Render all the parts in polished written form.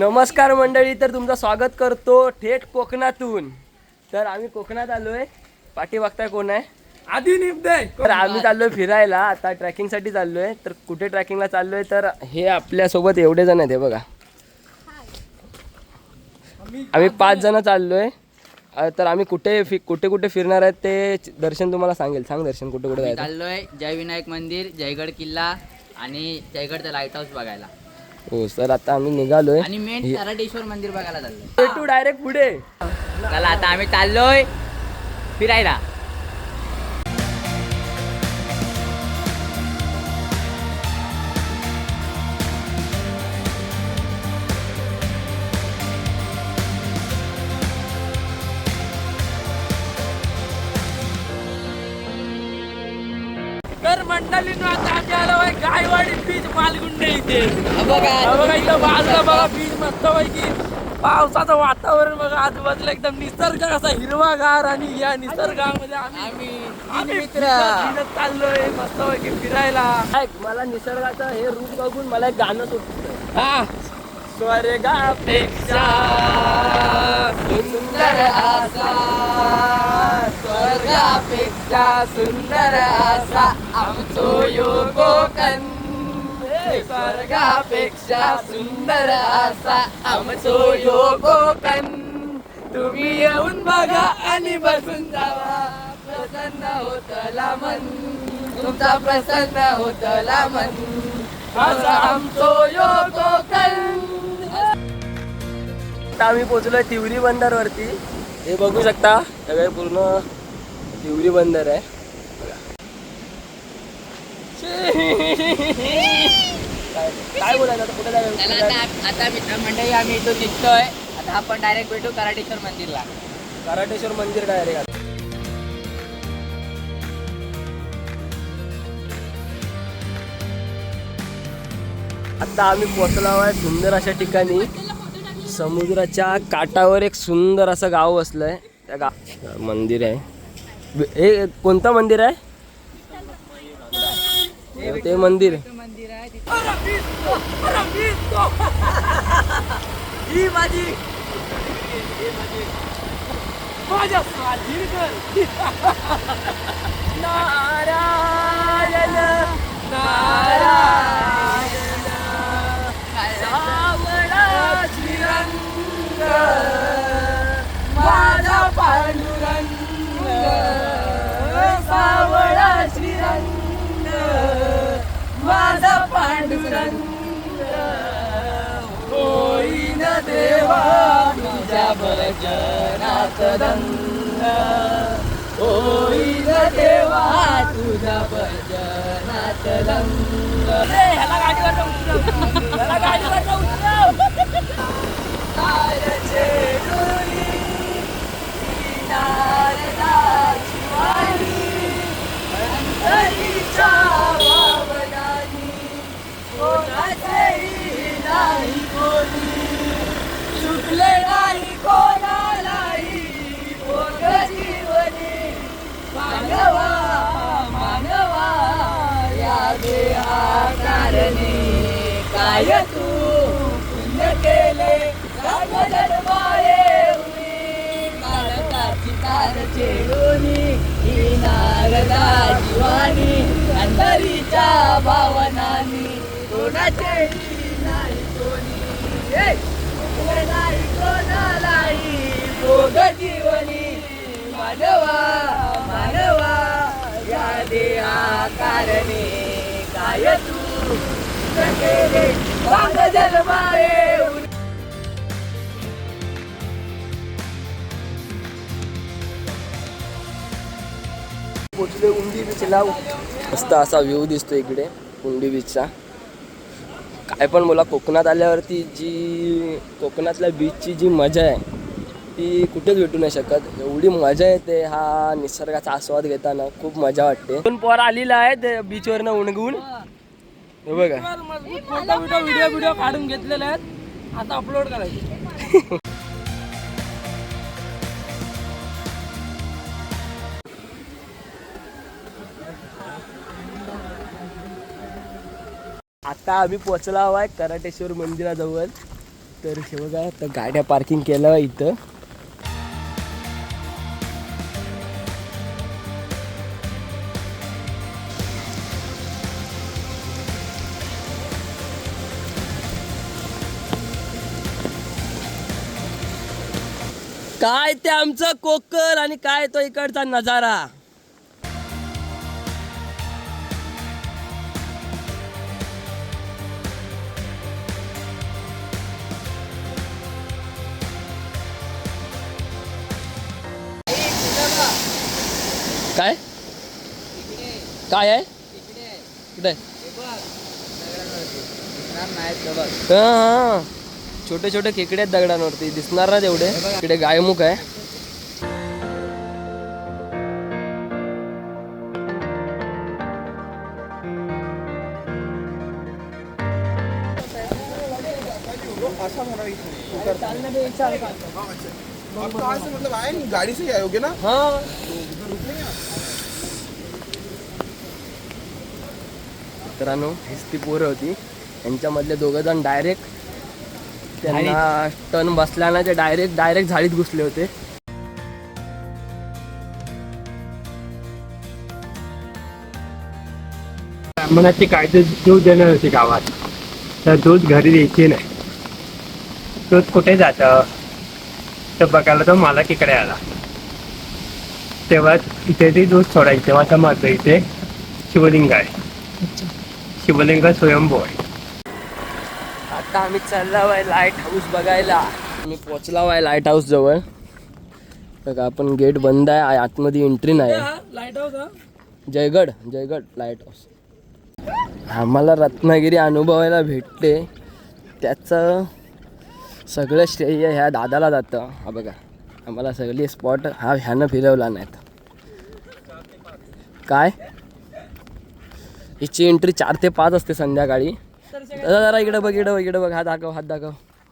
नमस्कार मंडळी, तर तुमचं स्वागत करतो थेट कोकणातून. तर आम्ही कोकणात आलोय. पाठी बघताय कोण आहे? आधी निपदे. तर आम्ही चाललोय फिरायला. आता ट्रॅकिंगसाठी चाललोय. तर कुठे ट्रॅकिंगला चाललोय? तर हे आपल्यासोबत एवढे जण आहेत, हे बघा. आम्ही 5 जण चाललोय. तर आम्ही कुठे कुठे फिरणार आहेत ते दर्शन तुम्हाला सांगेल. सांग दर्शन, कुठे कुठे जायचं? चाललोय जय विनायक मंदिर, जयगड किल्ला आणि जयगडचा लाईट हाऊस बघायला. हो सर, आता आम्ही निघालोय आणि मेन तरडेश्वर मंदिर बघायला चाललोय. भेटू डायरेक्ट पुढे. चला आता आम्ही चाललोय फिरायला. तर मंडळींनो, आता आम्ही आलो आहे गायवाडी बीच मालगुंडे इथे. बघा बघा इथं बाजूला बघा बीच मस्त पैकी पावसाचं वातावरण बघा. आजूबाजूला एकदम निसर्ग असा हिरवागार. आणि या निसर्गामध्ये आम्ही मित्र फिरत चाललोय मस्त पैकी फिरायला. मला निसर्गाचं हे रूप बघून मला एक गाणं सुचतं. हा, स्वर्गापेक्षा सुंदर असा, स्वर्गापेक्षा सुंदर असा आमचो यो कोकण. स्वर्गापेक्षा सुंदर असा आमचो यो कोकण. तुम्ही येऊन बघा आणि बसून जावा, प्रसन्न होतला मन. तुमचा प्रसन्न होतला मन. असा आमचो यो कोकण. आता आम्ही पोहोचलोय तिवरी बंदरवरती. हे बघू शकता, सगळे पूर्ण तिवरी बंदर आहे. काय बोलायचं आता? कुठे चला आता मित्रमंडळी आम्ही इथून निघतोय. आता आपण डायरेक्ट भेटू कराटेश्वर मंदिरला. कराटेश्वर मंदिर डायरेक्ट. आता आम्ही पोहोचलो आहे सुंदर अशा ठिकाणी. समुद्राच्या काठावर एक सुंदर असं गाव वसलंय. त्या मंदिर आहे. हे कोणतं मंदिर आहे? ते मंदिर ही माझी माझ्या स्वाधीन नारायण नारायण सावळा श्रीरंग माझा पांडुरंग. सावळा श्रीरंग माझा पांडुरंग. होईन देवा तुझ्या भजनात रंग. होईन देवा तुझ्या भजनात रंग. ह्याला गाडीवर उतरव, ह्याला गाडीवर उतरव. तारचे डोली नारदाची वाणी, अंतरीच्या भावनानी कोणाचेही नाही कोणी. चुकले नाही कोणालाही भोग जीवनी. मानवा मानवा या देहाकारणी. काय तू पुण्य केले जन्म जन्माएवढी. नारदाची तार चेडोनी ही नारदा जीवानी. अंतरीच्या भावनानी कोणाचेही नाही कोणी. चुकले नाही कोणालाही भोग जीवनी. मानवा मानवा या देहाकारणी. काय तू केले वांग जन्माएवढी. पोचले उंडी बीचला. मस्त असा व्ह्यू दिसतो इकडे उंडी बीचचा. काय पण बोला, कोकणात आल्यावरती जी कोकणातल्या बीचची जी मजा आहे ती कुठेच भेटू नाही शकत. एवढी मजा येते हा निसर्गाचा आस्वाद घेताना. खूप मजा वाटते. दोन पोर आलेला आहे बीचवरनं उणगून. हे बघा, व्हिडिओ काढून घेतलेले आहेत. आता अपलोड करायचे. आता आम्ही पोहोचलो आहे कराटेश्वर मंदिराजवळ. तर हे बघा तर गाड्या पार्किंग केलं इथं. काय ते आमचं कोकण आणि काय तो इकडचा नजारा. काय काय आहे कुठे? हा छोटे छोटे खेकडे आहेत दगडांवरती दिसणार ना तेवढे. इकडे गायमुख आहे. मतलब आए नहीं गाड़ी से ही आए होगे ना. हा मित्रांनो हीच ती पोरं होती. यांच्यामधले दोघं जण डायरेक्ट त्यांना टन बसला ना ते डायरेक्ट झाडीत घुसले होते. ब्राह्मणाची कायदे दूध देणार होती गावात, तर दूध घरी द्यायची नाही. दूध कुठे जातं तर बघायला तो मालक इकडे आला. तेव्हा इथे ती दूध सोडायची. तेव्हा समजलं इथे शिवलिंग आहे. शिवलिंग स्वयंभू आहे. आता आम्ही चाललो आहे लाईट हाऊस बघायला. आम्ही पोचला आहे लाईट हाऊस जवळ. बघा आपण गेट बंद आहे, आतमध्ये एंट्री नाही. लाईट हाऊस हा जयगड लाईट हाऊस. आम्हाला रत्नागिरी अनुभवायला भेटते त्याचं सगळं श्रेय ह्या दादाला जातं. हा बघा आम्हाला सगळे स्पॉट ह्यानं फिरवला नाहीत. काय हिची एंट्री 4 ते 5 असते संध्याकाळी. जरा इकडे बघ हात दाखव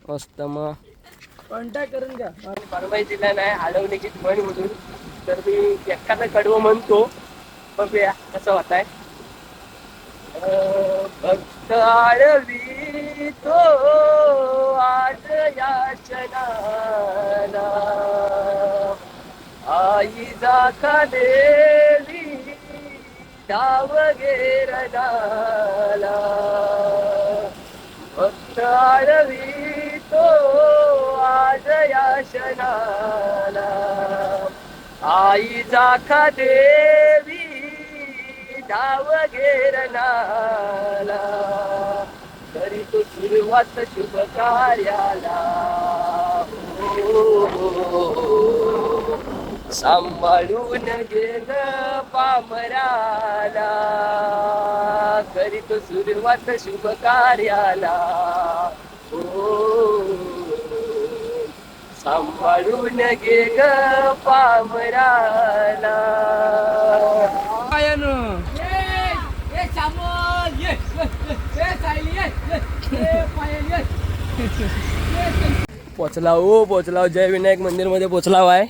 मस्त. मग कॉन्टॅक्ट करून घ्या. परवाई दिला नाही हलवण्याची म्हण म्हणून तर मी एखादा कडवं म्हणतो. बघूया कसं होत आहे. भक्त आळवी तो आज याचनाला आई जाखा देवी डाव गेरनाला. भक्त आळवी तो आज याचनाला आई जाखा देवी डाव गेरनाला. तरी तो सुरुवात शुभ कार्याला. सांभाळून गेल पामराला. तरी तो सुरुवात शुभ कार्याला. सांभाळून गे ग पामराला. पोचला जय विनायक मंदिर मध्ये पोचला आहे.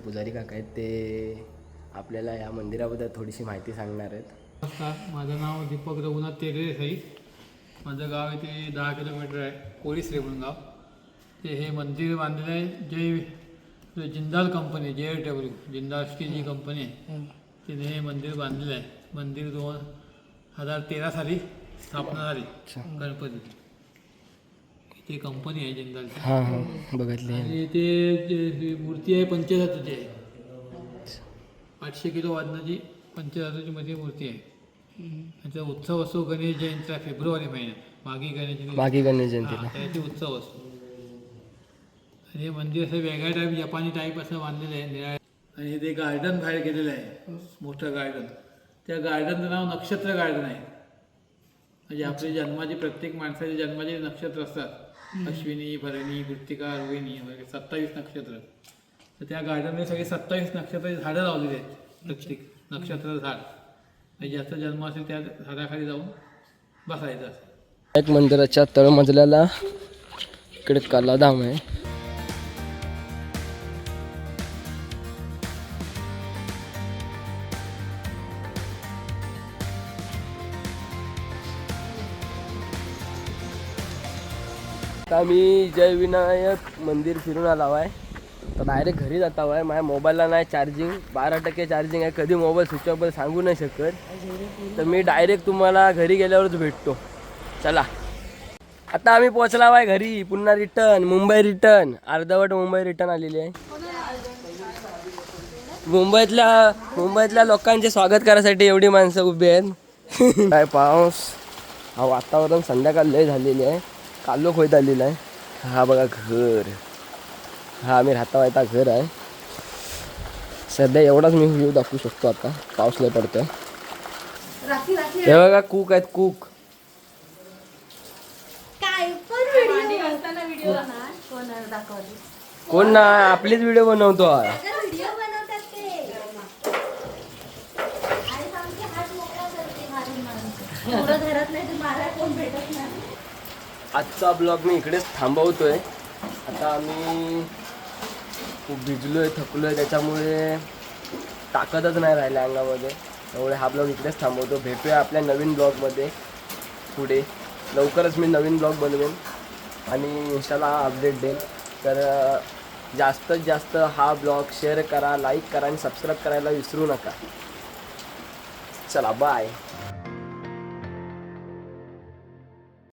पुजारी काका आहेत ते आपल्याला या मंदिराबद्दल थोडीशी माहिती सांगणार आहेत. नमस्कार, माझं नाव दीपक रघुनाथ तेरे साई. माझं गाव इथे 10 किलोमीटर आहे, कोळी श्रीमंगाव. ते हे मंदिर बांधलेलं आहे जे Jindal company JW Jindal steel जी कंपनी आहे तिने हे मंदिर बांधलेलं आहे. मंदिर 2013 साली स्थापना झाली गणपती. ती कंपनी आहे जिंदालची. हां बघितले. आणि ते मूर्ती आहे पंचधातूची आहे. 800 किलो वजनाची पंचधातूची मध्ये मूर्ती आहे. त्याचा उत्सव असतो गणेश जयंतीचा फेब्रुवारी महिन्यात. मागी गणेश जयंतीला त्याची उत्सव असतो. आणि हे मंदिर असं वेगळ्या टाईप जपानी टाईप असं बांधलेलं आहे निळ्या. आणि ते गार्डन बाहेर गेलेलं आहे, मोठं गार्डन. त्या गार्डनचं नाव नक्षत्र गार्डन आहे. म्हणजे आपली जन्माची प्रत्येक माणसाच्या जन्माचे नक्षत्र असतात. अश्विनी, भरणी, कृत्तिका, रोहिणी वगैरे 27 नक्षत्र. तर त्या गार्डनमध्ये सगळे 27 नक्षत्राची झाडं लावलेली आहेत. प्रत्येक नक्षत्र झाड म्हणजे ज्याचा जन्म असेल त्या झाडाखाली जाऊन बसायचं असं. एक मंदिराच्या तळमजल्याला इकडे कलाधाम आहे. आता मी जय विनायक मंदिर फिरून आलो आहे. तर डायरेक्ट घरी जाता आहे. माझ्या मोबाईलला नाही चार्जिंग, 12% चार्जिंग आहे. कधी मोबाईल स्विच ऑफ सांगू नाही शकत. तर मी डायरेक्ट तुम्हाला घरी गेल्यावरच भेटतो. चला आता आम्ही पोहोचला आहे घरी. पुन्हा रिटर्न मुंबई रिटर्न. अर्धवट मुंबई रिटर्न आलेली आहे. मुंबईतल्या लोकांचे स्वागत करायसाठी एवढी माणसं उभी आहेत. काय पाऊस, हा वातावरण संध्याकाळ लय झालेली आहे. कालोख होत आलेला आहे. हा बघा घर, हा आम्ही राहता येता घर आहे. सध्या एवढाच मी व्ह्यू दाखवू शकतो. आता पाऊस लय पडतोय. हे बघा कूक आहेत, कूक. कोण ना आपलीच व्हिडिओ बनवतो. आजचा ब्लॉग मी इकडेच थांबवतोय. आता आम्ही खूप भिजलोय, थकलोय, त्याच्यामुळे ताकदच नाही राहिल्या अंगामध्ये. त्यामुळे हा ब्लॉग इकडेच थांबवतो. भेटूया आपल्या नवीन ब्लॉगमध्ये पुढे. लवकरच मी नवीन ब्लॉग बनवेन आणि इंस्टाला अपडेट देईन. तर जास्तीत जास्त हा ब्लॉग शेअर करा, लाईक करा आणि सबस्क्राईब करायला विसरू नका. चला बाय.